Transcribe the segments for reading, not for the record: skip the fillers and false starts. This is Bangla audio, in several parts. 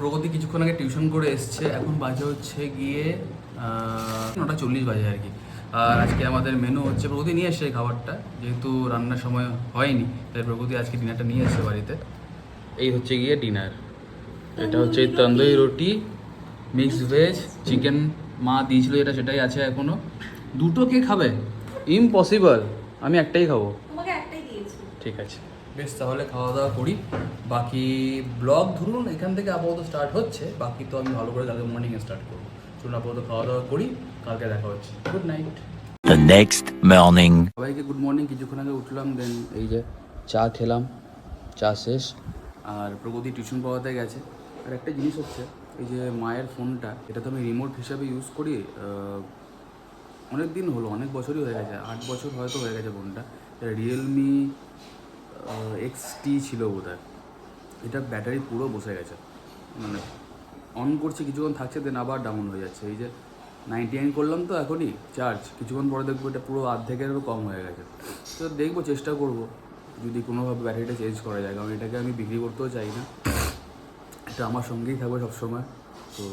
প্রগতি কিছুক্ষণ আগে টিউশন করে এসছে, এখন বাজে হচ্ছে গিয়ে 9:40 বাজে আর কি। আর আজকে আমাদের মেনু হচ্ছে, প্রগতি নিয়ে এসছে খাবারটা, যেহেতু রান্নার সময় হয়নি তাই প্রগতি আজকে ডিনারটা নিয়ে এসছে বাড়িতে। এই হচ্ছে গিয়ে ডিনার, এটা হচ্ছে তন্দুরি রুটি, মিক্সড ভেজ, চিকেন মা দিয়েছিল যেটা সেটাই আছে এখনো। দুটো কে খাবে? ইম্পসিবল, আমি একটাই খাবো। ঠিক আছে, বেশ তাহলে খাওয়া দাওয়া করি। বাকি ব্লগ ধরুন এখান থেকে আপাতত স্টার্ট হচ্ছে, বাকি তো আমি ভালো করে কালকে মর্নিংয়ে স্টার্ট করবো। চলুন আপাতত খাওয়া দাওয়া করি, কালকে দেখা হচ্ছে। Good night. The next morning. সবাইকে গুড মর্নিং। কিছুক্ষণ আগে উঠলাম, দেন এই যে চা খেলাম, চা শেষ। আর প্রগতি টিউশন পড়াতে গেছে। আর একটা জিনিস হচ্ছে, এই যে মায়ের ফোনটা, এটা তো আমি রিমোট হিসাবে ইউজ করি অনেক দিন হলো, অনেক বছরই হয়ে গেছে, 8 বছর হয়তো হয়ে গেছে ফোনটা। রিয়েলমি XT ছিল বোধহয়। এটা ব্যাটারি পুরো বসে গেছে, মানে অন করছি কিছুক্ষণ থাকছে, দেন আবার ডাউন হয়ে যাচ্ছে। এই যে 99 করলাম তো এখনই চার্জ, কিছুক্ষণ পরে দেখবো এটা পুরো অর্ধেকেরও কম হয়ে গেছে। তো দেখবো, চেষ্টা করব যদি কোনোভাবে ব্যাটারিটা চেঞ্জ করা যায়, কারণ এটাকে আমি বিক্রি করতেও চাই না, এটা আমার সঙ্গেই থাকবে সবসময়। তো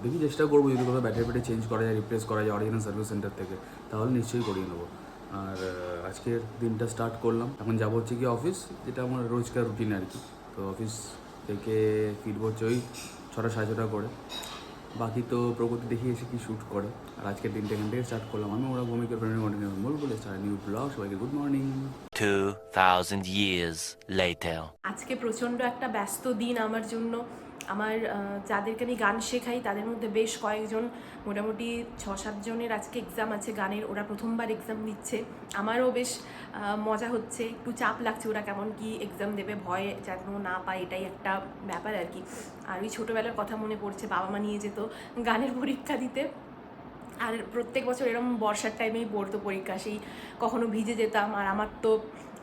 দেখি, চেষ্টা করবো যদি কোথাও ব্যাটারি চেঞ্জ করা যায়, রিপ্লেস করা যায় অরিজিনাল সার্ভিস সেন্টার থেকে, তাহলে নিশ্চয়ই করিয়ে নেবো। আর আজকের দিনটা স্টার্ট করলাম, এখন যাবো হচ্ছে কি অফিস, যেটা আমার রোজকার রুটিন আর কি। তো অফিস থেকে ফিরবো হচ্ছে ওই 6টা 6:30 করে। বাকি তো প্রগতি দেখি এসে কি শ্যুট করে। আর আজকের দিনটা এখান থেকে স্টার্ট করলাম আমি, ওরা ভূমিকার ফ্রেন্ডের কন্টিনিউ বলে স্টার্ট নিউ ব্লগ। সবাইকে গুড মর্নিং। 2000 years later. আজকে প্রচণ্ড একটা ব্যস্ত দিন আমার জন্য। আমার যাদেরকে আমি গান শেখাই তাদের মধ্যে বেশ কয়েকজন, মোটামুটি 6-7 জনের আজকে এক্সাম আছে গানের। ওরা প্রথমবার এক্সাম দিচ্ছে, আমারও বেশ মজা হচ্ছে, একটু চাপ লাগছে ওরা কেমন কি এক্সাম দেবে, ভয় যেন না পায়, এটাই একটা ব্যাপার আর কি। আর ওই ছোটোবেলার কথা মনে পড়ছে, বাবা মা নিয়ে যেত গানের পরীক্ষা দিতে। আর প্রত্যেক বছর এরকম বর্ষার টাইমেই পড়তো পরীক্ষা, সেই কখনো ভিজে যেতাম। আর আমার তো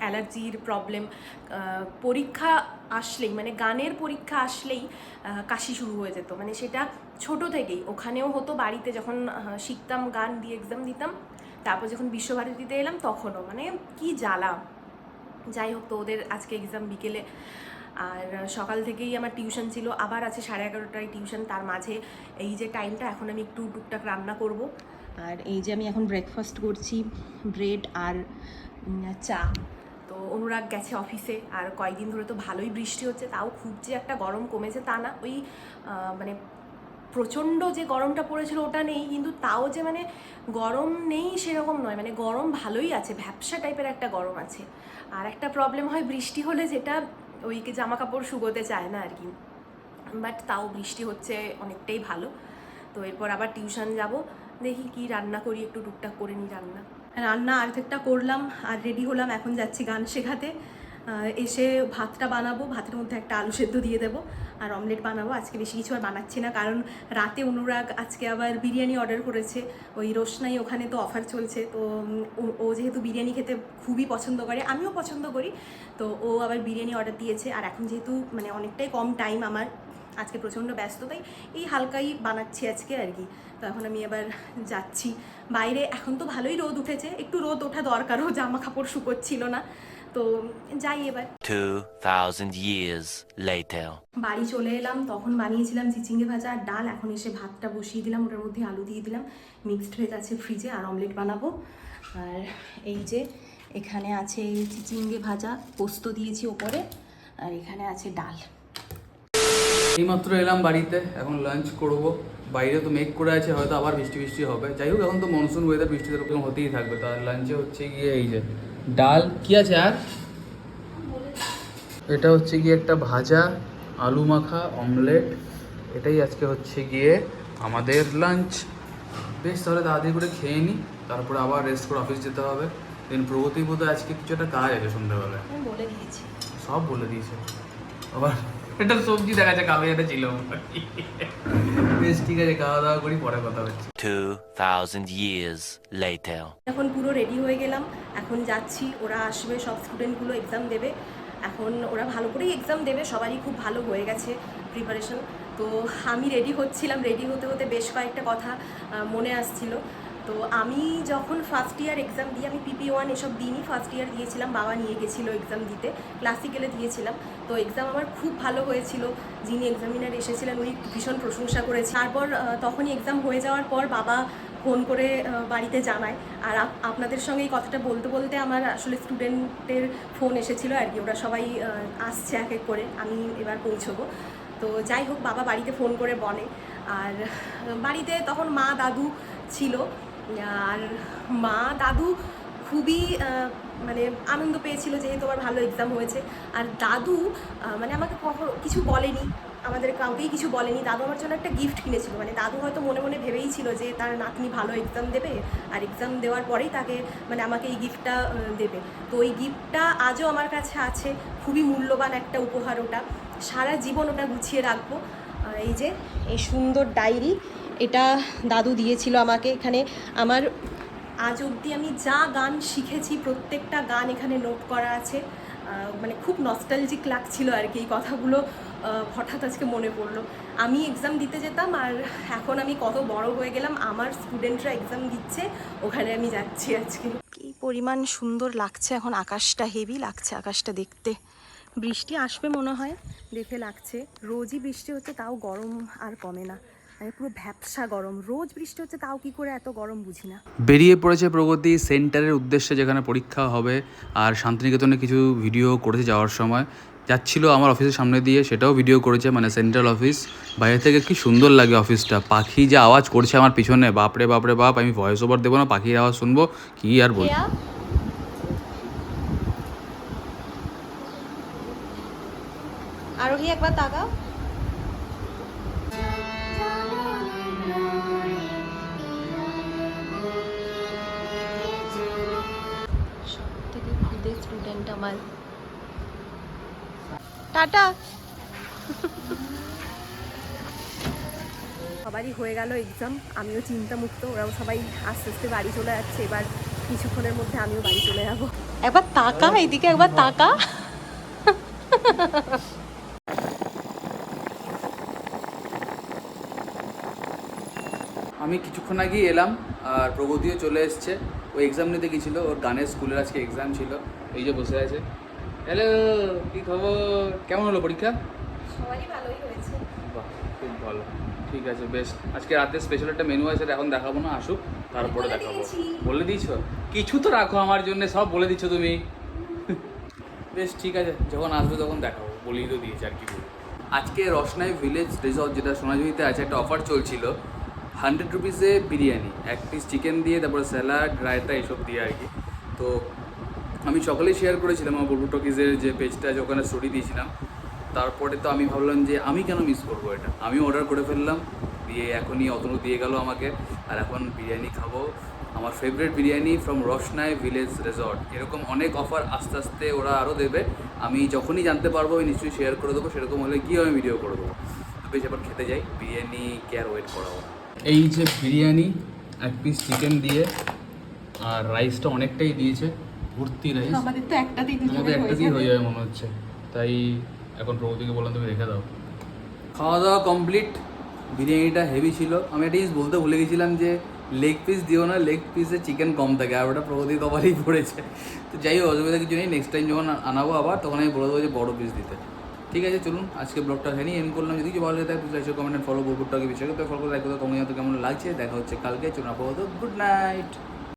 অ্যালার্জির প্রবলেম, পরীক্ষা আসলেই মানে গানের পরীক্ষা আসলেই কাশি শুরু হয়ে যেত, মানে সেটা ছোট থেকেই। ওখানেও হতো, বাড়িতে যখন শিখতাম গান দিয়ে এক্সাম দিতাম, তারপর যখন বিশ্বভারতীতে এলাম তখনও, মানে কি জ্বালা। যাই হোক, তো ওদের আজকে এক্সাম বিকেলে, আর সকাল থেকেই আমার টিউশন ছিল, আবার আছে 11:30টায় টিউশন। তার মাঝে এই যে টাইমটা, এখন আমি একটু টুকটাক রান্না করব। আর এই যে আমি এখন ব্রেকফাস্ট করছি, ব্রেড আর চা। তো অনুরাগ গেছে অফিসে, আর কয়েকদিন ধরে তো ভালোই বৃষ্টি হচ্ছে, তাও খুব যে একটা গরম কমেছে তা না, ওই মানে প্রচণ্ড যে গরমটা পড়েছিল ওটা নেই, কিন্তু তাও যে মানে গরম নেই সেরকম নয়, মানে গরম ভালোই আছে, ভ্যাপসা টাইপের একটা গরম আছে। আর একটা প্রবলেম হয় বৃষ্টি হলে, যেটা ওইকে জামা কাপড় শুকোতে চায় না আর কি, বাট তাও বৃষ্টি হচ্ছে অনেকটাই ভালো। তো এরপর আবার টিউশন যাব, দেখি কি রান্না করি, একটু টুকটাক করে নিই রান্না। রান্না অর্ধেকটা করলাম আর রেডি হলাম, এখন যাচ্ছি গান শেখাতে। এসে ভাতটা বানাবো, ভাতের মধ্যে একটা আলু সেদ্ধ দিয়ে দেবো, আর অমলেট বানাবো। আজকে বেশি কিছু আর বানাচ্ছি না, কারণ রাতে অনুরাগ আজকে আবার বিরিয়ানি অর্ডার করেছে, ওই রোশনাই ওখানে তো অফার চলছে। তো ও যেহেতু বিরিয়ানি খেতে খুবই পছন্দ করে, আমিও পছন্দ করি, তো ও আবার বিরিয়ানি অর্ডার দিয়েছে। আর এখন যেহেতু মানে অনেকটাই কম টাইম আমার, আজকে প্রচণ্ড ব্যস্ত, তাই এই হালকাই বানাচ্ছি আজকে আর কি। তো এখন আমি এবার যাচ্ছি বাইরে, এখন তো ভালোই রোদ উঠেছে, একটু রোদ ওঠা দরকারও, জামা কাপড় শুকোচ্ছিল না, তো যাই এবার। 2000 years later. বাড়ি চলে এলাম, তখন বানিয়েছিলাম চিচিঙ্গে ভাজা আর ডাল, এখন এসে ভাতটা বসিয়ে দিলাম, ওটার মধ্যে আলু দিয়ে দিলাম, মিক্সড ভেজ আছে ফ্রিজে, আর অমলেট বানাবো। আর এই যে এখানে আছে এই চিচিঙ্গে ভাজা, পোস্ত দিয়েছি ওপরে, আর এখানে আছে ডাল। এইমাত্র এলাম বাড়িতে, এখন লাঞ্চ করব। বাইরে তো মেঘ করে আছে, হয়তো আবার বৃষ্টি বৃষ্টি হবে। যাই হোক, এখন তো মনসুন ওয়েদার, বৃষ্টি এরকম হতেই থাকবে। তার লাঞ্চে হচ্ছে গিয়ে এই যে ডাল, কি আছে আর এটা হচ্ছে গিয়ে একটা ভাজা, আলু মাখা, অমলেট, এটাই আজকে হচ্ছে গিয়ে আমাদের লাঞ্চ। বেশ, তাহলে তাড়াতাড়ি করে খেয়ে নিই, তারপরে আবার রেস্ট করে অফিস যেতে হবে। দেন প্রগতি বোধহয় আজকে কিছু একটা কাজ আছে সন্ধ্যাবেলায়, বলে দিয়েছি, সব বলে দিয়েছে। আবার এটা সবজি দেখা যায়, কালো এটা ছিল। বেশ, ঠিক আছে, খাওয়া দাওয়া করি, পরে কথা হচ্ছে। 2000 years later. এখন পুরো রেডি হয়ে গেলাম, এখন যাচ্ছি, ওরা আসবে, সব স্টুডেন্টগুলো এক্সাম দেবে। এখন ওরা ভালো করেই এক্সাম দেবে, সবারই খুব ভালো হয়ে গেছে প্রিপারেশন। তো আমি রেডি হচ্ছিলাম, রেডি হতে হতে বেশ কয়েকটা কথা মনে আসছিল। তো আমি যখন ফার্স্ট ইয়ার এক্সাম দিই, আমি PP1 এসব দিইনি, ফার্স্ট ইয়ার দিয়েছিলাম, বাবা নিয়ে গেছিলো এক্সাম দিতে, ক্লাসিক্যালে দিয়েছিলাম। তো এক্সাম আমার খুব ভালো হয়েছিল, যিনি এক্সামিনার এসেছিলেন উনি ভীষণ প্রশংসা করেছে। তারপর তখনই এক্সাম হয়ে যাওয়ার পর বাবা ফোন করে বাড়িতে জানায়। আর আপনাদের সঙ্গে এই কথাটা বলতে বলতে আমার আসলে স্টুডেন্টের ফোন এসেছিলো আর কি, ওরা সবাই আসছে এক এক করে, আমি এবার পৌঁছবো। তো যাই হোক, বাবা বাড়িতে ফোন করে বলে। আর বাড়িতে তখন মা দাদু ছিল, আর মা দাদু খুবই মানে আনন্দ পেয়েছিল যেহেতু আমার ভালো এক্সাম হয়েছে। আর দাদু মানে আমাকে কখনো কিছু বলেনি, আমাদের কাউকেই কিছু বলেনি। দাদু আমার জন্য একটা গিফট কিনেছিল, মানে দাদু হয়তো মনে মনে ভেবেই ছিল যে তার নাতনি ভালো এক্সাম দেবে, আর এক্সাম দেওয়ার পরেই তাকে মানে আমাকে এই গিফটটা দেবে। তো ওই গিফটটা আজও আমার কাছে আছে, খুবই মূল্যবান একটা উপহার ওটা, সারা জীবন ওটা গুছিয়ে রাখবো। এই যে এই সুন্দর ডায়েরি, এটা দাদু দিয়েছিল আমাকে। এখানে আমার আজ অবধি আমি যা গান শিখেছি প্রত্যেকটা গান এখানে নোট করা আছে। মানে খুব নস্টালজিক লাগছিল আর কি এই কথাগুলো হঠাৎ আজকে মনে পড়লো। আমি এক্সাম দিতে যেতাম, আর এখন আমি কত বড় হয়ে গেলাম, আমার স্টুডেন্টরা এক্সাম দিচ্ছে, ওখানে আমি যাচ্ছি আজকে। কি পরিমাণ সুন্দর লাগছে এখন, আকাশটা হেভি লাগছে আকাশটা দেখতে। বৃষ্টি আসবে মনে হয়, দেখে লাগছে। রোজই বৃষ্টি হচ্ছে তাও গরম আর কমে না, মানে পুরো ভ্যাপসা গরম। রোজ বৃষ্টি হচ্ছে তাও কি করে এত গরম বুঝি না। বেরিয়ে পড়েছে প্রগতি সেন্টারের উদ্দেশ্যে, যেখানে পরীক্ষা হবে। আর শান্তিনিকেতনে কিছু ভিডিও করেছে যাওয়ার সময়, যাচ্ছিল আমার অফিসের সামনে দিয়ে, সেটাও ভিডিও করেছে, মানে সেন্ট্রাল অফিস। বাইরে থেকে কি সুন্দর লাগে অফিসটা, পাখি যে আওয়াজ করছে আমার পিছনে, বাপরে বাপরে বাপ। আমি ভয়েস ওভার দেবো না, পাখির আওয়াজ শুনবো, কি আর বলবো। আরোহী একবার তাকাও। সব থেকে খুদে স্টুডেন্ট আমার। টাটা। সবারই হয়ে গেল এক্সাম, আমিও চিন্তামুক্ত, ওরাও সবাই আস্তে আস্তে বাড়ি চলে যাচ্ছে। এবার কিছুক্ষণের মধ্যে আমিও বাড়ি চলে যাবো। একবার তাকা এদিকে, একবার তাকা। আমি কিছুক্ষণ আগেই এলাম, আর প্রগতিও চলে এসছে। ও এক্সাম নিতে গেছিলো, ওর গানের স্কুলের আজকে এক্সাম ছিল। এই যে বসে আছে। হ্যালো, কী খবর, কেমন হলো পরীক্ষা? সবারই ভালোই হয়েছে। বাহ, খুব ভালো, ঠিক আছে, বেশ। আজকে রাতে স্পেশাল একটা মেনু আছে, এখন দেখাবো না, আসুক তারপরে দেখাবো। বলে দিয়েছো? কিছু তো রাখো আমার জন্য, সব বলে দিচ্ছ তুমি। বেশ ঠিক আছে, যখন আসবে তখন দেখাবো, বলেই তো দিয়েছে আর কি বলবো। আজকে রসনাই ভিলেজ রিসর্ট, যেটা সোনাঝুরিতে আছে, একটা অফার চলছিল। 100 রুপিসে বিরিয়ানি, এক পিস চিকেন দিয়ে, তারপরে স্যালাড, রায়তা, এসব দিয়ে আর কি। তো আমি সকালেই শেয়ার করেছিলাম আমার বুলবুল টকিজের যে পেজটা আছে, ওখানে স্টোরি দিয়েছিলাম। তারপরে তো আমি ভাবলাম যে আমি কেন মিস করবো এটা, আমি অর্ডার করে ফেললাম, দিয়ে এখনই অতনু দিয়ে গেল আমাকে। আর এখন বিরিয়ানি খাবো, আমার favourite biryani from রসনাই village resort. এরকম অনেক অফার আস্তে আস্তে ওরা আরও দেবে, আমি যখনই জানতে পারবো আমি নিশ্চয়ই শেয়ার করে দেবো। সেরকম হলে গিয়ে আমি ভিডিও করে দেবো। তো বেশ, এবার খেতে যাই, বিরিয়ানি কে আর ওয়েট করাবো। এই যে বিরিয়ানি, এক পিস চিকেন দিয়ে, আর রাইসটা অনেকটাই দিয়েছে, ভর্তি রাইস। আমাদের তো একটাতেই আমাদের একটাতেই হয়ে যাবে মনে হচ্ছে, তাই এখন প্রগতিকে বললাম তুমি রেখে দাও। খাওয়া দাওয়া কমপ্লিট, বিরিয়ানিটা হেভি ছিল। আমি একটা জিনিস বলতে ভুলে গেছিলাম যে লেগ পিস দিও না, লেগ পিসে চিকেন কম থাকে, আর ওটা প্রগতি কভারেই পড়েছে। তো যাই হোক, অসুবিধা কিছু নেই, নেক্সট টাইম যখন আনাবো আবার, তখন আমি বলে দেবো যে বড়ো পিস দিতে। ঠিক আছে, চলুন আজকে ব্লগটা এখানেই এন্ড করলাম। যদি কিছু ভালো লাগে প্লিজ লাইক, কমেন্ট, ফলো বুলবুলটাকে বিষয় করতে ফলো করে, দেখো কেমন লাগছে। দেখা হচ্ছে কালকে, চলুন আপাতত গুড নাইট।